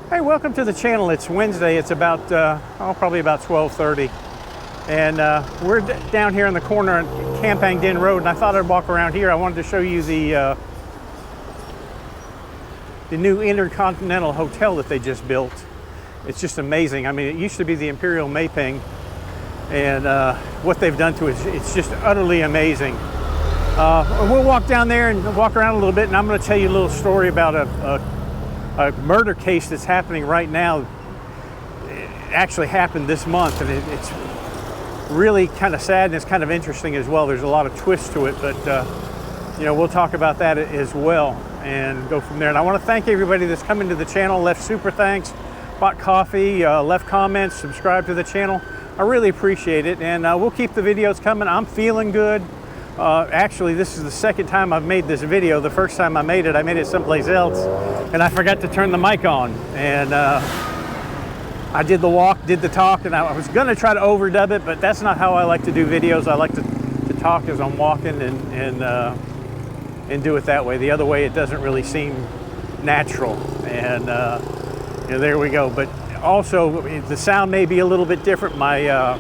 Hey, welcome to the channel. It's Wednesday. It's about, probably about 12:30. And we're down here in the corner on Campang Din Road, and I thought I'd walk around here. I wanted to show you the new Intercontinental Hotel that they just built. It's just amazing. I mean, it used to be the Imperial Mayping, and what they've done to it, it's just utterly amazing. And we'll walk down there and walk around a little bit, and I'm going to tell you a little story about a murder case that's happening right now. It actually happened this month, and it's really kind of sad, and it's kind of interesting as well. There's a lot of twists to it, but we'll talk about that as well and go from there. And I want to thank everybody that's coming to the channel, left super thanks, bought coffee, left comments, subscribed to the channel. I really appreciate it, and we'll keep the videos coming. I'm feeling good. Actually, this is the second time I've made this video. The first time I made it someplace else, and I forgot to turn the mic on. And I did the walk, did the talk, and I was gonna try to overdub it, but that's not how I like to do videos. I like to talk as I'm walking and do it that way. The other way, it doesn't really seem natural. And there we go. But also, the sound may be a little bit different. My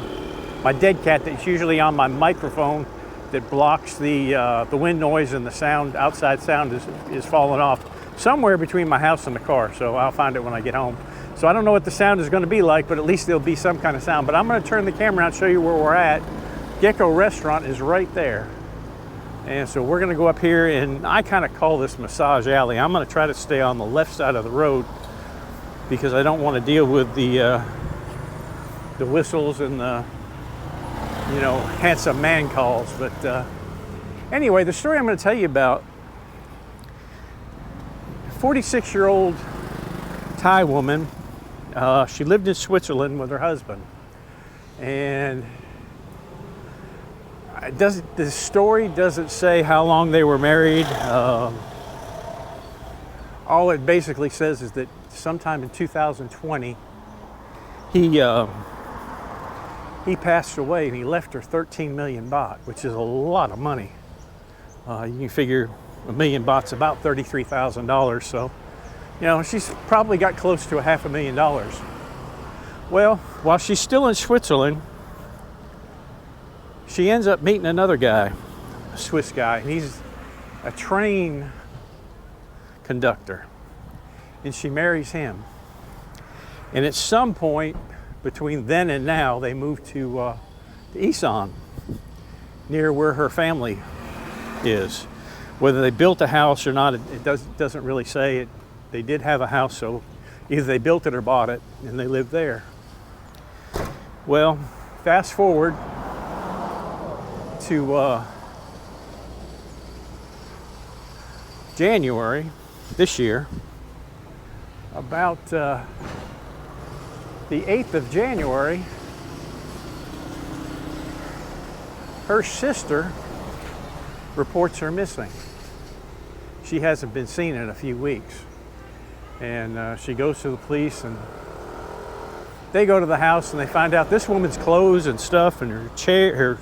dead cat that's usually on my microphone that blocks the wind noise and the sound, outside sound is falling off somewhere between my house and the car. So I'll find it when I get home. So I don't know what the sound is going to be like, but at least there'll be some kind of sound. But I'm going to turn the camera out and show you where we're at. Gecko Restaurant is right there. And so we're going to go up here, and I kind of call this Massage Alley. I'm going to try to stay on the left side of the road because I don't want to deal with the whistles and the handsome man calls. But anyway, the story I'm going to tell you about, 46-year-old Thai woman. She lived in Switzerland with her husband, and the story doesn't say how long they were married. All it basically says is that sometime in 2020 he passed away, and he left her 13 million baht, which is a lot of money. You can figure a million baht's about $33,000. So, she's probably got close to $500,000. Well, while she's still in Switzerland, she ends up meeting another guy, a Swiss guy, and he's a train conductor, and she marries him. And at some point between then and now, they moved to Isan, near where her family is. Whether they built a house or not, it doesn't really say. It. They did have a house, so either they built it or bought it, and they lived there. Well, fast forward to January this year, about the 8th of January, her sister reports her missing. She hasn't been seen in a few weeks. And she goes to the police, and they go to the house, and they find out this woman's clothes and stuff and her chair,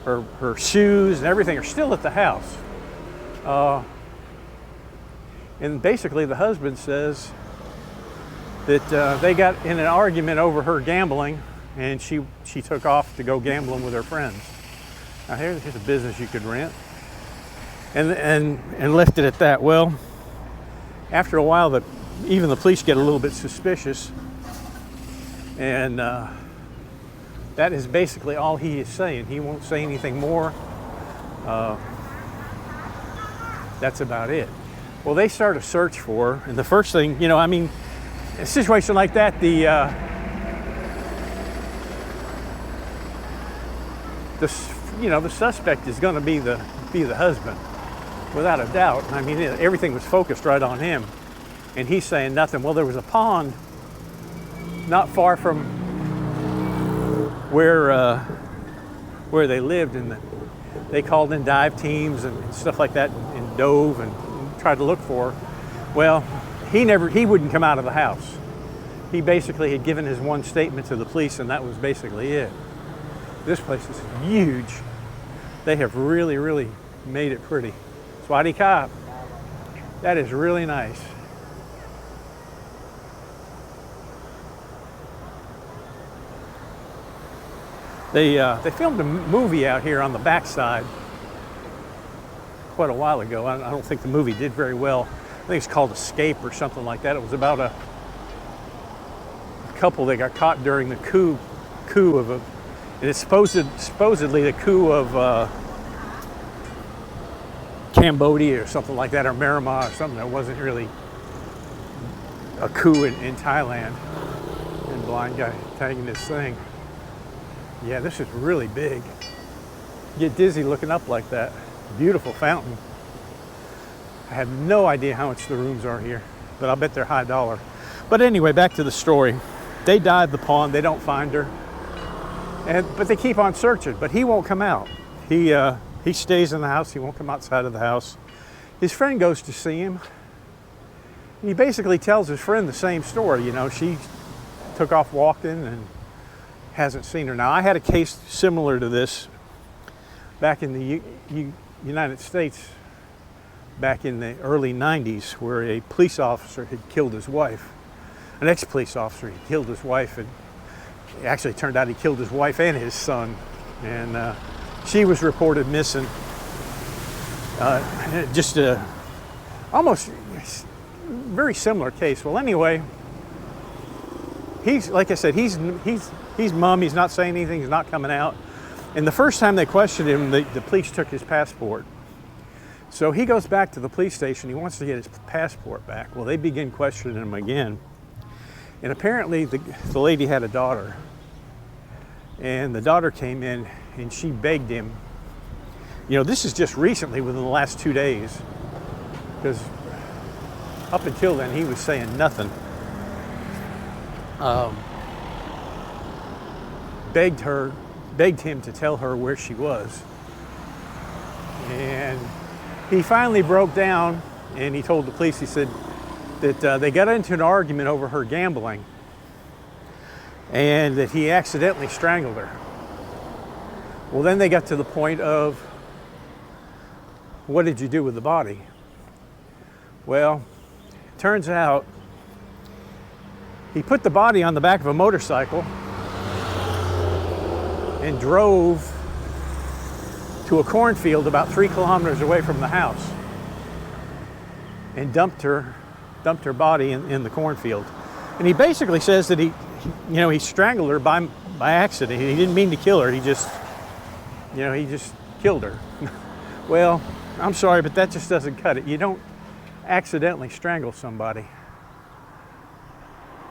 her shoes and everything are still at the house. And basically the husband says that they got in an argument over her gambling, and she took off to go gambling with her friends. Now here's a business you could rent, and left it at that. Well, after a while, even the police get a little bit suspicious, and that is basically all he is saying. He won't say anything more. That's about it. Well, they start a search for her, and the first thing, a situation like that, the suspect is going to be the husband, without a doubt. I mean, everything was focused right on him, and he's saying nothing. Well, there was a pond not far from where they lived, and they called in dive teams and stuff like that, and dove and tried to look for her. Well, he wouldn't come out of the house. He basically had given his one statement to the police, and that was basically it. This place is huge. They have really, really made it pretty. Swati Kap. That is really nice. They filmed a movie out here on the backside quite a while ago. I don't think the movie did very well. I think it's called Escape or something like that. It was about a couple that got caught during the coup of a. It's supposedly the coup of Cambodia or something like that, or Myanmar or something. That wasn't really a coup in Thailand. And blind guy tagging this thing. Yeah, this is really big. You get dizzy looking up like that. Beautiful fountain. I have no idea how much the rooms are here, but I'll bet they're high dollar. But anyway, back to the story. They dive the pond, they don't find her. But they keep on searching, but he won't come out. He stays in the house, he won't come outside of the house. His friend goes to see him. He basically tells his friend the same story. You know, she took off walking and hasn't seen her. Now, I had a case similar to this back in the United States back in the early 90s, where a police officer had killed his wife. An ex-police officer had killed his wife, and it actually turned out he killed his wife and his son. And she was reported missing. Just a almost very similar case. Well, anyway, he's, like I said, he's mum. He's not saying anything. He's not coming out. And the first time they questioned him, the police took his passport. So he goes back to the police station. He wants to get his passport back. Well, they begin questioning him again. And apparently the lady had a daughter. And the daughter came in and she begged him. You know, this is just recently, within the last 2 days. Because up until then, he was saying nothing. Begged him to tell her where she was. And he finally broke down and he told the police, he said that they got into an argument over her gambling and that he accidentally strangled her. Well, then they got to the point of, what did you do with the body? Well, it turns out he put the body on the back of a motorcycle and drove to a cornfield about 3 kilometers away from the house and dumped her body in the cornfield. And he basically says that he strangled her by accident. He didn't mean to kill her. He just killed her. Well, I'm sorry, but that just doesn't cut it. You don't accidentally strangle somebody.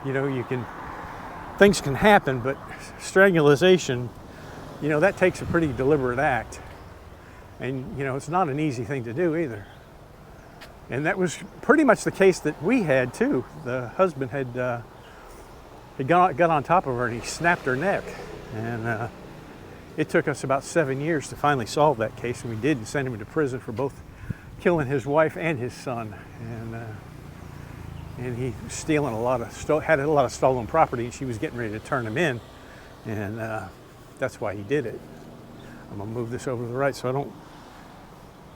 You know, things can happen, but strangulation, you know, that takes a pretty deliberate act. And, you know, it's not an easy thing to do either. And that was pretty much the case that we had too. The husband had got on top of her and he snapped her neck. And it took us about 7 years to finally solve that case, and we did, and send him to prison for both killing his wife and his son. And he was stealing had a lot of stolen property, and she was getting ready to turn him in. And that's why he did it. I'm gonna move this over to the right so I don't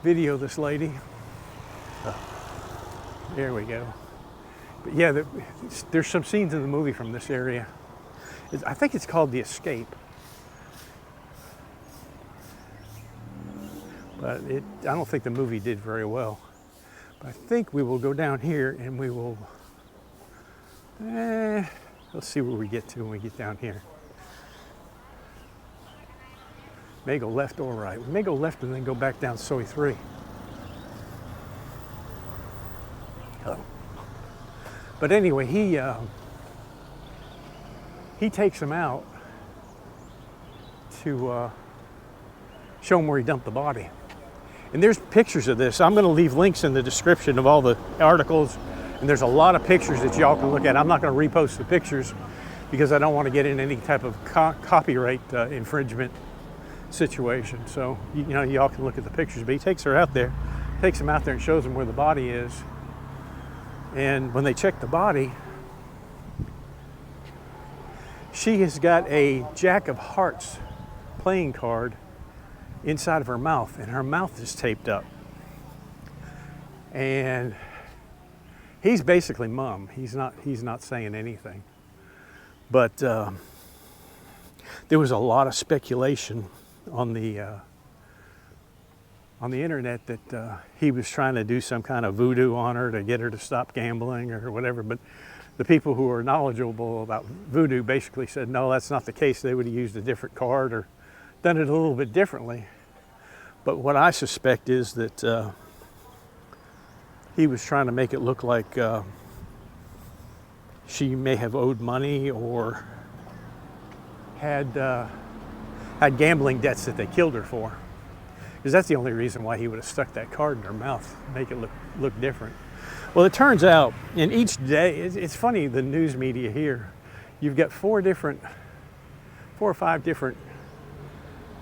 video this lady. There we go. But yeah, there's some scenes in the movie from this area. I think it's called The Escape. But I don't think the movie did very well. But I think we will go down here and we will, let's see where we get to when we get down here. May go left or right. We may go left and then go back down Soi 3. But anyway, he takes him out to show him where he dumped the body. And there's pictures of this. I'm going to leave links in the description of all the articles, and there's a lot of pictures that y'all can look at. I'm not going to repost the pictures because I don't want to get in any type of copyright infringement situation. So you know, y'all can look at the pictures. But he takes him out there and shows him where the body is. And when they check the body, she has got a Jack of Hearts playing card inside of her mouth, and her mouth is taped up. And he's basically mum. He's not saying anything. But there was a lot of speculation on the internet that he was trying to do some kind of voodoo on her to get her to stop gambling or whatever. But the people who are knowledgeable about voodoo basically said, no, that's not the case. They would have used a different card or done it a little bit differently. But what I suspect is that he was trying to make it look like she may have owed money or had gambling debts that they killed her for. Because that's the only reason why he would have stuck that card in her mouth, make it look different. Well, it turns out, in each day, it's funny, the news media here, you've got four or five different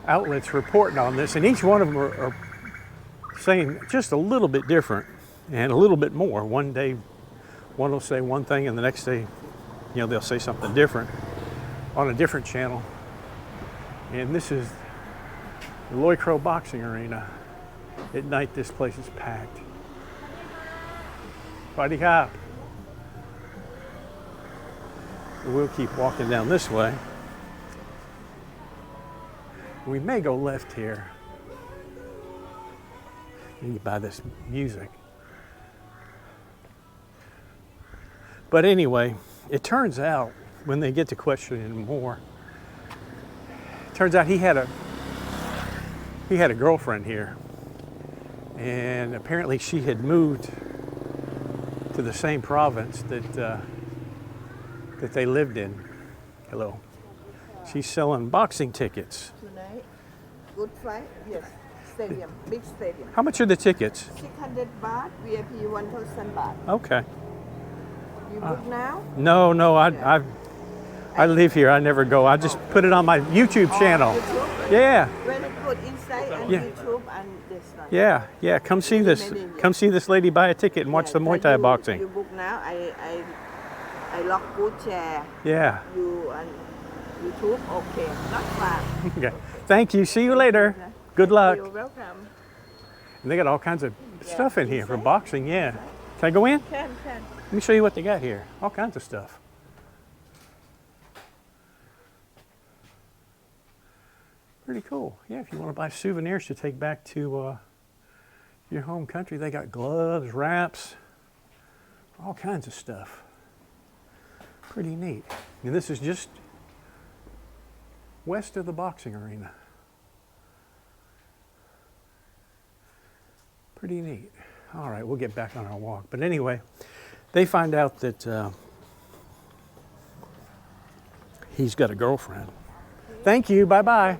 outlets reporting on this, and each one of them are saying just a little bit different and a little bit more. One day, one will say one thing, and the next day, they'll say something different on a different channel. And this is the Loy Crow Boxing Arena. At night, this place is packed. Party hop. We'll keep walking down this way. We may go left here. You buy this music. But anyway, it turns out when they get to questioning him more, it turns out he had a girlfriend here, and apparently she had moved to the same province that they lived in. Hello. She's selling boxing tickets. Tonight, good fight, yes. Stadium, big stadium. How much are the tickets? 600 baht, VIP 1,000 baht. Okay. You book now? No, I live here. I never go. I just put it on my YouTube channel. YouTube? Yeah. Very good inside and YouTube and this one. Yeah. Come see this. Come see this lady buy a ticket and watch the Muay Thai boxing. You book now. I lock good chair. Yeah. You and YouTube, okay, not far. Okay. Thank you. See you later. Good luck. You're welcome. And they got all kinds of stuff in here for boxing. Yeah. Can I go in? Can. Let me show you what they got here. All kinds of stuff. Pretty cool. Yeah, if you want to buy souvenirs to take back to your home country, they got gloves, wraps, all kinds of stuff. Pretty neat. And this is just west of the boxing arena. Pretty neat. All right, we'll get back on our walk. But anyway, they find out that he's got a girlfriend. Thank you. Bye-bye.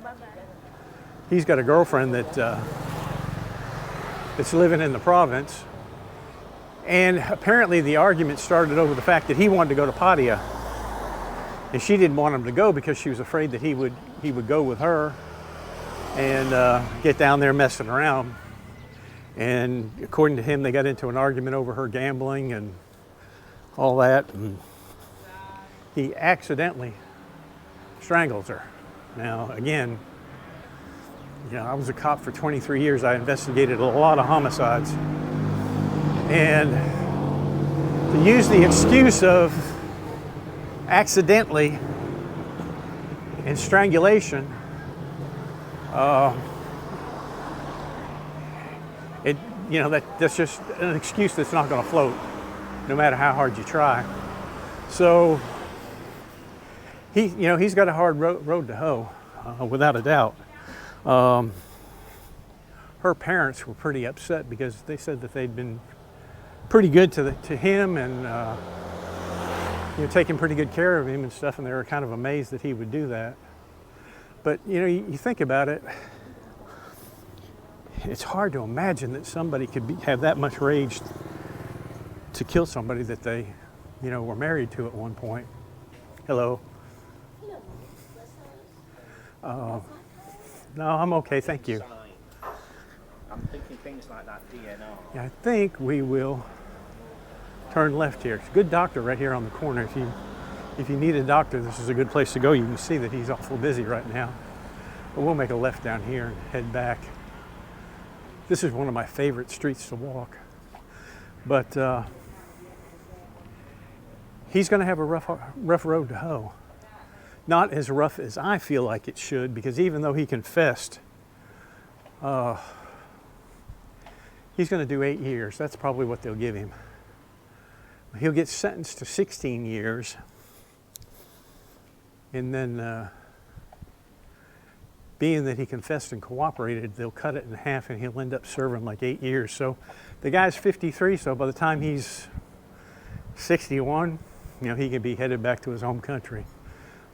He's got a girlfriend that's living in the province. And apparently the argument started over the fact that he wanted to go to Pattaya. And she didn't want him to go because she was afraid that he would go with her and get down there messing around. And according to him, they got into an argument over her gambling and all that. And he accidentally strangles her. Now, again, I was a cop for 23 years. I investigated a lot of homicides. And to use the excuse of accidentally and strangulation, that's just an excuse that's not going to float, no matter how hard you try. So he's got a hard road to hoe, without a doubt. Her parents were pretty upset because they said that they'd been pretty good to him and taking pretty good care of him and stuff, and they were kind of amazed that he would do that. But you think about it, it's hard to imagine that somebody could have that much rage to kill somebody that they were married to at one point. Hello. No, I'm okay, thank you. I'm thinking things like that DNR. Yeah, I think we will turn left here. It's a good doctor right here on the corner. If you need a doctor, this is a good place to go. You can see that he's awful busy right now. But we'll make a left down here and head back. This is one of my favorite streets to walk. But he's going to have a rough road to hoe. not as rough as I feel like it should, because even though he confessed, he's going to do 8 years. That's probably what they'll give him. He'll get sentenced to 16 years, and then being that he confessed and cooperated, they'll cut it in half and he'll end up serving like 8 years. So the guy's 53, so by the time he's 61, you know, he can be headed back to his home country,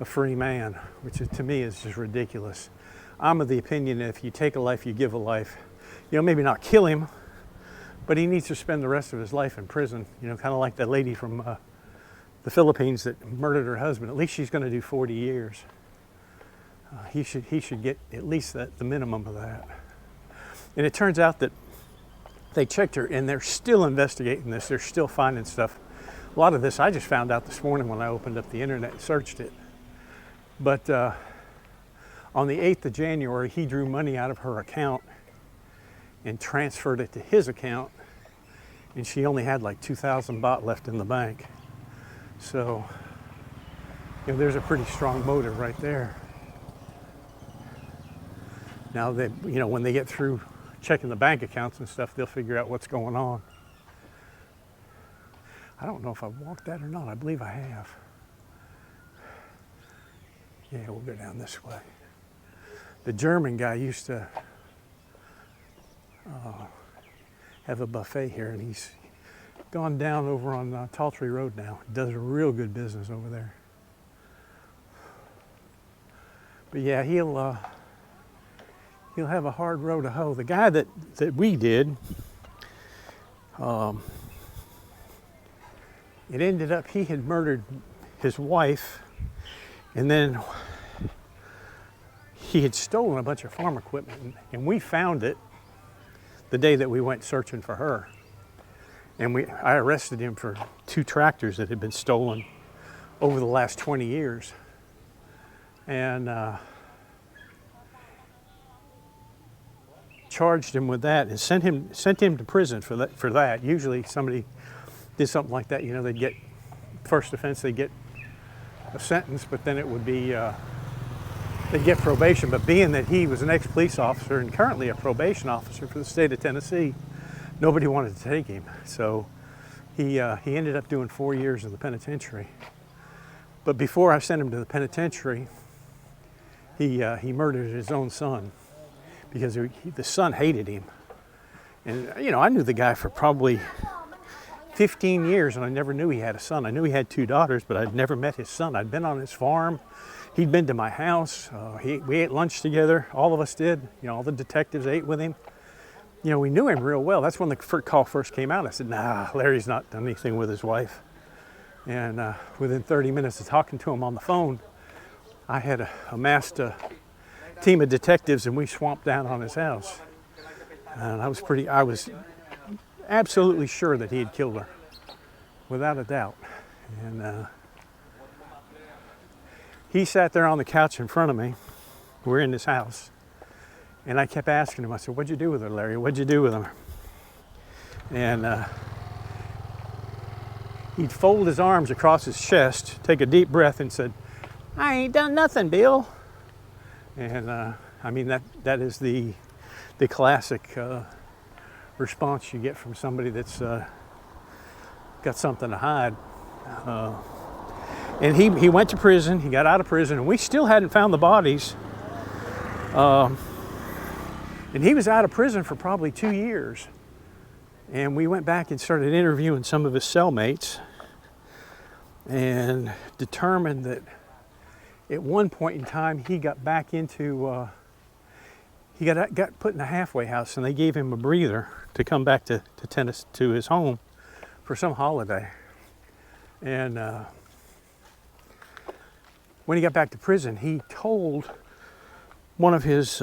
a free man, which is, to me, is just ridiculous. I'm of the opinion that if you take a life, you give a life. You know, maybe not kill him, but he needs to spend the rest of his life in prison. You know, kind of like that lady from the Philippines that murdered her husband. At least she's going to do 40 years. He should get at least the minimum of that. And it turns out that they checked her, and they're still investigating this. They're still finding stuff. A lot of this I just found out this morning when I opened up the internet and searched it. But on the 8th of January, he drew money out of her account and transferred it to his account, and she only had like 2,000 baht left in the bank. So, you know, there's a pretty strong motive right there. Now, they, you know, when they get through checking the bank accounts and stuff, they'll figure out what's going on. I don't know if I've walked that or not. I believe I have. Yeah, we'll go down this way. The German guy used to have a buffet here, and he's gone down over on Taltree Road now. Does a real good business over there. But yeah, he'll have a hard row to hoe. The guy that we did, it ended up he had murdered his wife, and then he had stolen a bunch of farm equipment, and we found it the day that we went searching for her. And I arrested him for 2 tractors that had been stolen over the last 20 years. And charged him with that and sent him to prison for that. Usually somebody did something like that, you know, they'd get first offense, they'd get a sentence, but then it would be they'd get probation. But being that he was an ex-police officer and currently a probation officer for the state of Tennessee, nobody wanted to take him. So he ended up doing 4 years in the penitentiary. But before I sent him to the penitentiary, he murdered his own son, because the son hated him. And, you know, I knew the guy for probably 15 years, and I never knew he had a son. I knew he had 2 daughters, but I'd never met his son. I'd been on his farm. He'd been to my house. We ate lunch together. All of us did. You know, all the detectives ate with him. You know, we knew him real well. That's when the call first came out. I said, nah, Larry's not done anything with his wife. And within 30 minutes of talking to him on the phone, I had amassed a team of detectives, and we swamped down on his house. And I was absolutely sure that he had killed her, without a doubt. And he sat there on the couch in front of me. We're in this house. And I kept asking him, I said, what'd you do with her, Larry? What'd you do with her? And he'd fold his arms across his chest, take a deep breath, and said, I ain't done nothing, Bill. And I mean, that is the classic response you get from somebody that's got something to hide. And he went to prison. He got out of prison, and we still hadn't found the bodies. And he was out of prison for probably 2 years. And we went back and started interviewing some of his cellmates, and determined that at one point in time he got back into, he got put in a halfway house, and they gave him a breather to come back to Tennessee, to his home for some holiday. And when he got back to prison, he told one of his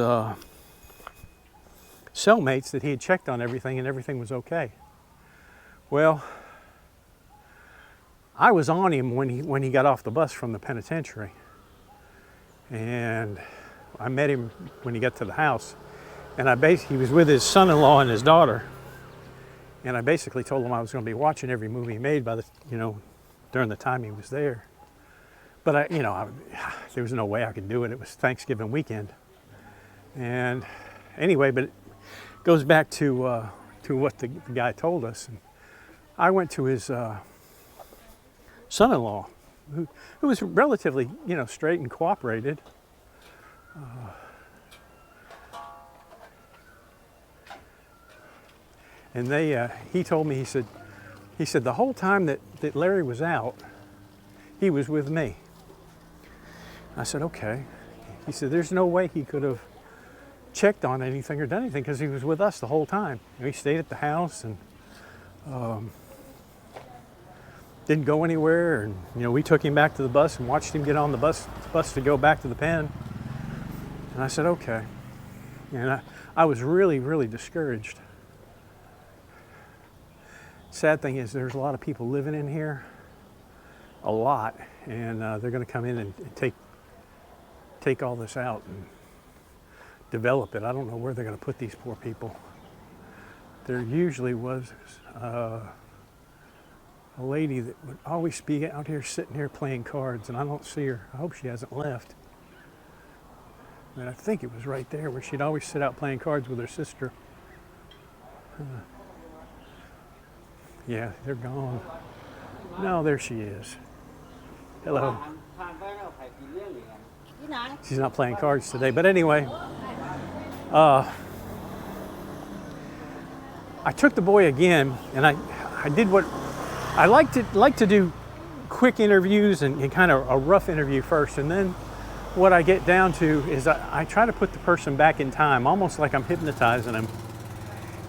cellmates that he had checked on everything and everything was okay. Well, I was on him when he got off the bus from the penitentiary, and I met him when he got to the house, and he was with his son-in-law and his daughter, and I basically told him I was going to be watching every movie he made during the time he was there. But there was no way I could do it. It was Thanksgiving weekend. And anyway, but it goes back to what the guy told us. And I went to his son-in-law, who was relatively, straight and cooperated. And he told me, he said the whole time that Larry was out, he was with me. I said, okay. He said, there's no way he could have checked on anything or done anything because he was with us the whole time. He stayed at the house and didn't go anywhere. And, we took him back to the bus and watched him get on the bus to go back to the pen. And I said, okay. And I was really, really discouraged. Sad thing is there's a lot of people living in here, a lot, and they're going to come in and take all this out and develop it. I don't know where they're going to put these poor people. There usually was a lady that would always be out here sitting here playing cards, and I don't see her. I hope she hasn't left. And I think it was right there where she'd always sit out playing cards with her sister. Yeah, they're gone. No, there she is. Hello. She's not playing cards today, but anyway, I took the boy again, and I did what I like to do: quick interviews and kind of a rough interview first, and then what I get down to is I try to put the person back in time, almost like I'm hypnotizing them.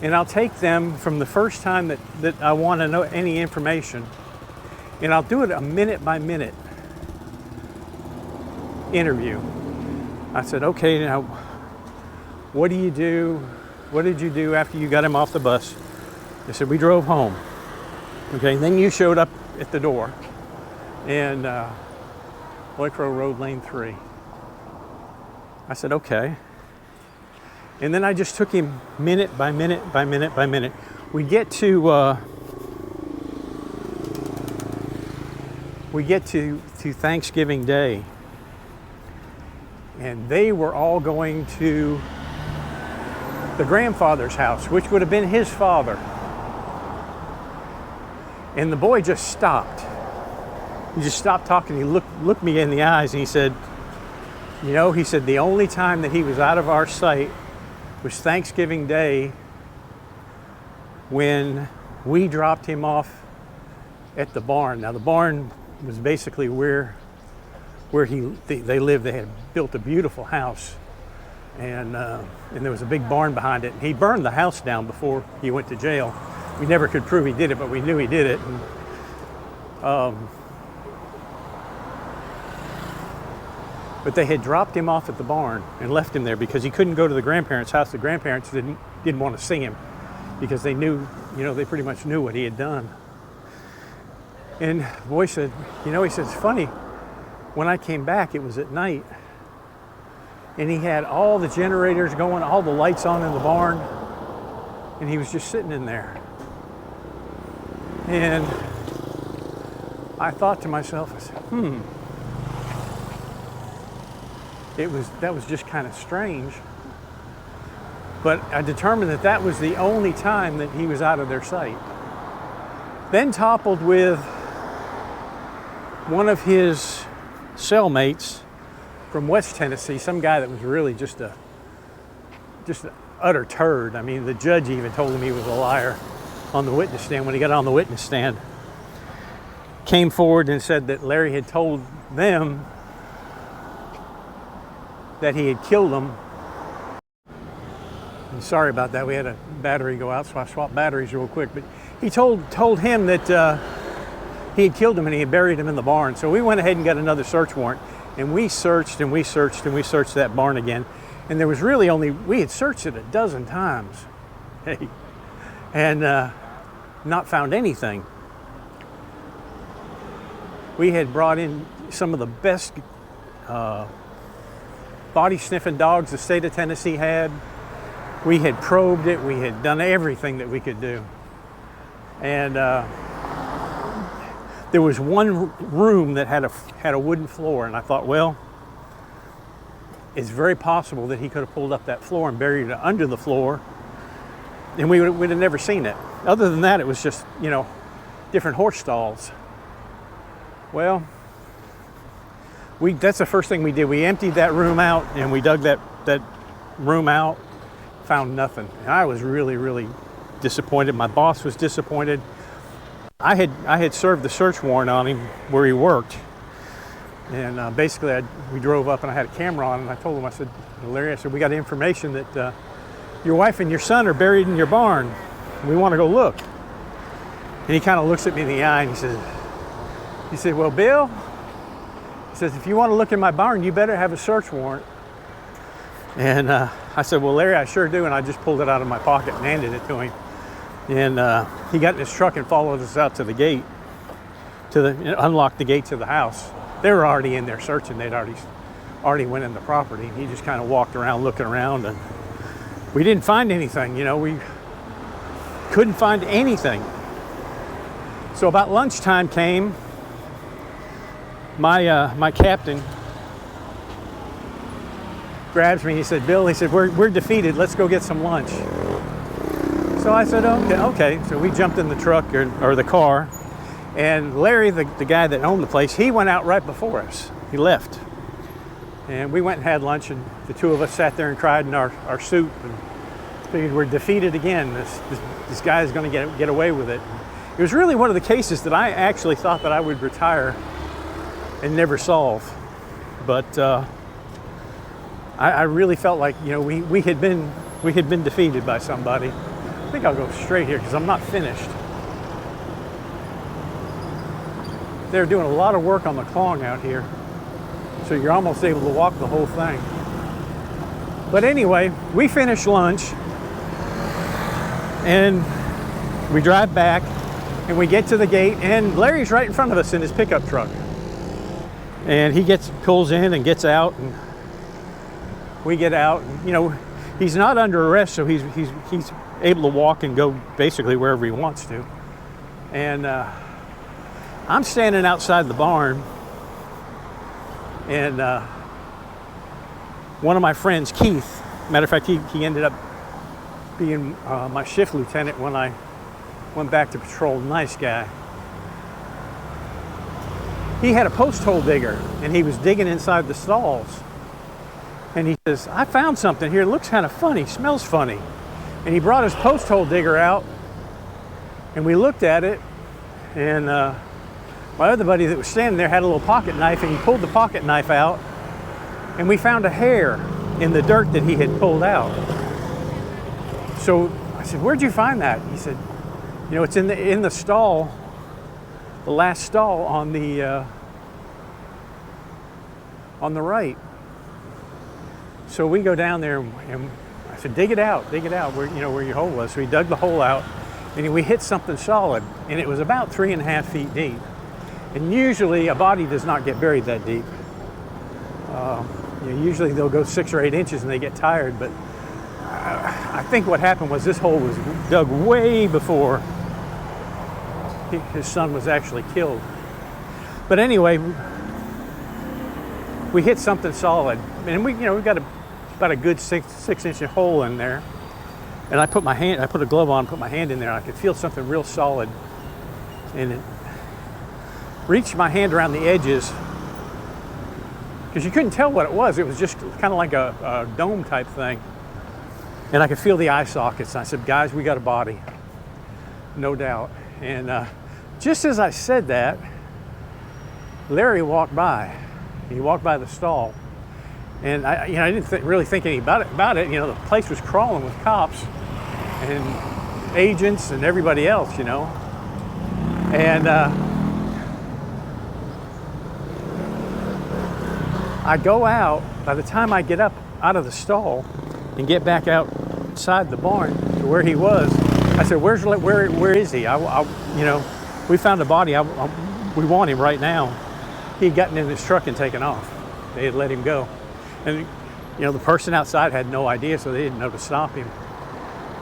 And I'll take them from the first time that I want to know any information, and I'll do it a minute by minute interview. I said, okay, now what do you do? What did you do after you got him off the bus? They said, we drove home. Okay, and then you showed up at the door, and Micro Road Lane 3. I said, okay. And then I just took him minute by minute by minute by minute. We get to Thanksgiving Day, and they were all going to the grandfather's house, which would have been his father. And the boy just stopped. He just stopped talking. He looked me in the eyes, and he said, he said the only time that he was out of our sight was Thanksgiving Day, when we dropped him off at the barn. Now the barn was basically where they lived. They had built a beautiful house, and there was a big barn behind it. He burned the house down before he went to jail. We never could prove he did it, but we knew he did it. And, but they had dropped him off at the barn and left him there because he couldn't go to the grandparents' house. The grandparents didn't want to see him because they knew, they pretty much knew what he had done. And the boy said, he said, it's funny, when I came back, it was at night, and he had all the generators going, all the lights on in the barn, and he was just sitting in there. And I thought to myself, I said, that was just kind of strange. But I determined that was the only time that he was out of their sight. Then toppled with one of his cellmates from West Tennessee, some guy that was really just an utter turd. I mean, the judge even told him he was a liar on the witness stand. When he got on the witness stand, came forward and said that Larry had told them that he had killed them. And sorry about that, we had a battery go out, so I swapped batteries real quick. But he told him that he had killed him and he had buried him in the barn. So we went ahead and got another search warrant, and we searched and we searched and we searched that barn again. And there was really we had searched it a dozen times, and not found anything. We had brought in some of the best body sniffing dogs the state of Tennessee had. We had probed it. We had done everything that we could do. And There was one room that had a wooden floor, and I thought, well, it's very possible that he could have pulled up that floor and buried it under the floor, and we'd have never seen it. Other than that, it was just, you know, different horse stalls. Well, that's the first thing we did. We emptied that room out, and we dug that room out, found nothing. And I was really, really disappointed. My boss was disappointed. I had served the search warrant on him where he worked. And basically, we drove up, and I had a camera on, and I told him, I said, Larry, I said, we got information that your wife and your son are buried in your barn. We want to go look. And he kind of looks at me in the eye, and he said, well, Bill, he says, if you want to look in my barn, you better have a search warrant. And I said, well, Larry, I sure do. And I just pulled it out of my pocket and handed it to him. And he got in his truck and followed us out to the gate, unlocked the gate to the house. They were already in there searching. They'd already went in the property. He just kind of walked around looking around, and we didn't find anything. You know, we couldn't find anything. So about lunchtime came. My captain grabs me. He said, Bill, he said, we're defeated. Let's go get some lunch. So I said, okay. So we jumped in the truck or the car. And Larry, the guy that owned the place, he went out right before us. He left. And we went and had lunch, and the two of us sat there and cried in our soup and figured we're defeated again. This guy is going to get away with it. It was really one of the cases that I actually thought that I would retire and never solve. But I really felt like, you know, we had been defeated by somebody. I think I'll go straight here because I'm not finished. They're doing a lot of work on the clong out here, so you're almost able to walk the whole thing. But anyway, we finished lunch, and we drive back, and we get to the gate, and Larry's right in front of us in his pickup truck. And he pulls in and gets out, and we get out. And, you know, he's not under arrest, so he's able to walk and go basically wherever he wants to. And I'm standing outside the barn, and one of my friends, Keith, matter of fact, he ended up being my shift lieutenant when I went back to patrol. Nice guy. He had a post hole digger, and he was digging inside the stalls. And he says, I found something here. It looks kind of funny, smells funny. And he brought his post hole digger out, and we looked at it, and my other buddy that was standing there had a little pocket knife, and he pulled the pocket knife out, and we found a hair in the dirt that he had pulled out. So I said, where'd you find that? He said, you know, it's in the stall, the last stall on the right. So we go down there, and I said, dig it out, where, you know, where your hole was. So we dug the hole out, and we hit something solid, and it was about 3.5 feet deep. And usually a body does not get buried that deep. You know, usually they'll go 6 or 8 inches and they get tired, but I think what happened was this hole was dug way before his son was actually killed. But anyway, we hit something solid, and we got about a good 6-inch hole in there. And I put a glove on, put my hand in there, and I could feel something real solid, and it reached my hand around the edges, because you couldn't tell what it was. It was just kind of like a dome type thing. And I could feel the eye sockets. And I said, guys, we got a body, no doubt. And just as I said that, Larry walked by. He walked by the stall. And I didn't really think any about it. You know, the place was crawling with cops and agents and everybody else, you know. And I go out. By the time I get up out of the stall and get back outside the barn to where he was, I said, where is he? We found a body. We want him right now. He had gotten in his truck and taken off. They had let him go. And, you know, the person outside had no idea, so they didn't know to stop him.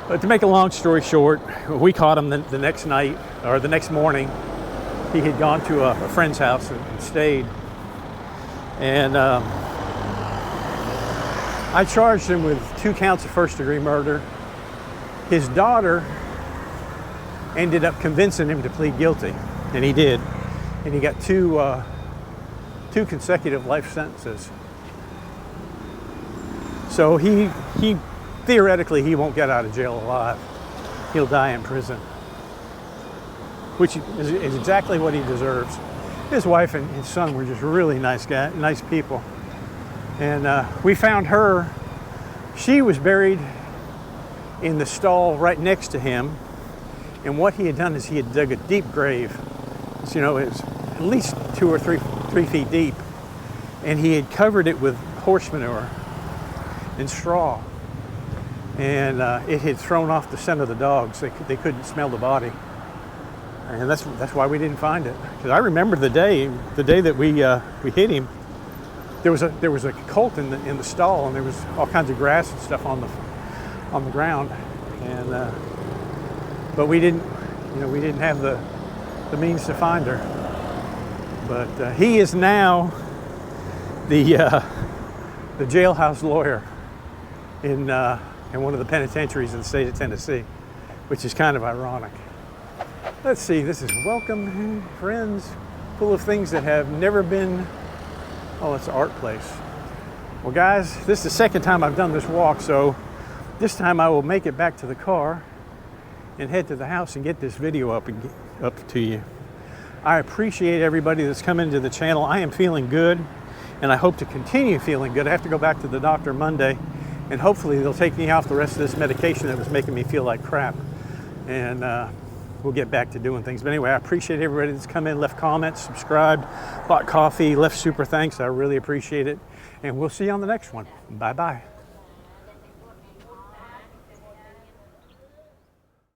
But to make a long story short, we caught him the next night, or the next morning, He had gone to a friend's house and stayed. And I charged him with 2 counts of first-degree murder. His daughter ended up convincing him to plead guilty, and he did. And he got two consecutive life sentences. So he theoretically, he won't get out of jail alive. He'll die in prison, which is exactly what he deserves. His wife and his son were just really nice people. And we found her. She was buried in the stall right next to him. And what he had done is he had dug a deep grave. You know, it was at least 2 or 3 feet deep. And he had covered it with horse manure and straw. And it had thrown off the scent of the dogs. They couldn't smell the body. And that's why we didn't find it. Because I remember the day that we hit him. There was a colt in the stall, and there was all kinds of grass and stuff on the ground. And but we didn't have the means to find her. But he is now the jailhouse lawyer in one of the penitentiaries in the state of Tennessee, which is kind of ironic. Let's see, this is Welcome Friends, full of things that have never been. Oh, it's an art place. Well, guys, this is the second time I've done this walk, so this time I will make it back to the car and head to the house and get this video up to you. I appreciate everybody that's come into the channel. I am feeling good, and I hope to continue feeling good. I have to go back to the doctor Monday, and hopefully they'll take me off the rest of this medication that was making me feel like crap. And we'll get back to doing things. But anyway, I appreciate everybody that's come in, left comments, subscribed, bought coffee, left super thanks. I really appreciate it. And we'll see you on the next one. Bye-bye.